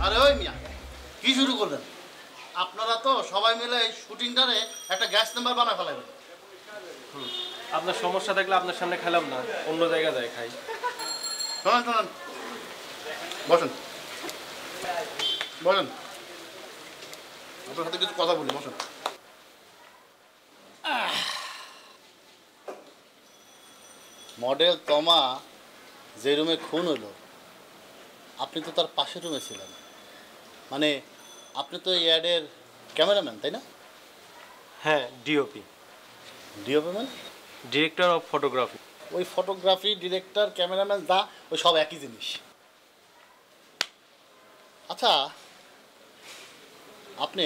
আরে ওই মিয়া কি শুরু করলেন? আপনারা তো সবাই মিলে এই শুটিংটারে একটা গ্যাস নাম্বার বানা ফেলাবেন। আপনার সমস্যা থাকলে আপনার সামনে খেলাম না, অন্য জায়গা যায় খাই। শোনেন শোনেন, বসেন বসেন, আপনার সাথে কিছু কথা বলি, বসেন। মডেল তমা যে রুমে খুন হলো, আপনি তো তার পাশের রুমে ছিলেন। মানে আপনি তো এই অ্যাডের ক্যামেরাম্যান, তাই না? হ্যাঁ, ডিওপি, ডিওপি মানে ডিরেক্টর অফ ফটোগ্রাফি। ওই ফটোগ্রাফি, ডিরেক্টর, ক্যামেরাম্যান দা ওই সব একই জিনিস। আচ্ছা, আপনি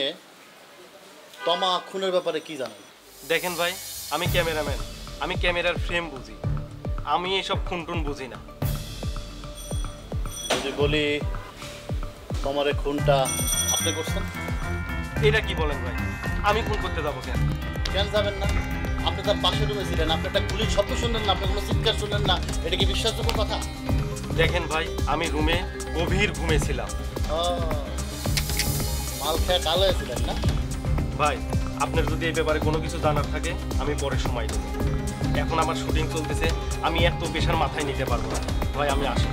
তমা খুনের ব্যাপারে কি জানেন? দেখেন ভাই, আমি ক্যামেরাম্যান, আমি ক্যামেরার ফ্রেম বুঝি, আমি এইসব খুনটুন বুঝি না। যদি বলি তোমারে খুনটা আপনি করছেন? এটা কি বলেন ভাই? আমি খুন করতে যাবো কেন? কেন যাবেন না? আপনি তার পাশে রুমে ছিলেন, আপনি একটা গুলির শব্দ শুনলেন না, আপনি কোনো চিৎকার শুনলেন না, এটা কি বিশ্বাসযোগ্য কথা? দেখেন ভাই, আমি রুমে গভীর ঘুমেছিলাম। ও, মাল খেয়ে কালো হয়েছিলেন না? ভাই, আপনার যদি এই ব্যাপারে কোনো কিছু জানার থাকে আমি পরে সময় দেবো। এখন আমার শুটিং চলতেছে, আমি এত পেশার মাথায় নিতে পারবো না। ভাই আমি আসি।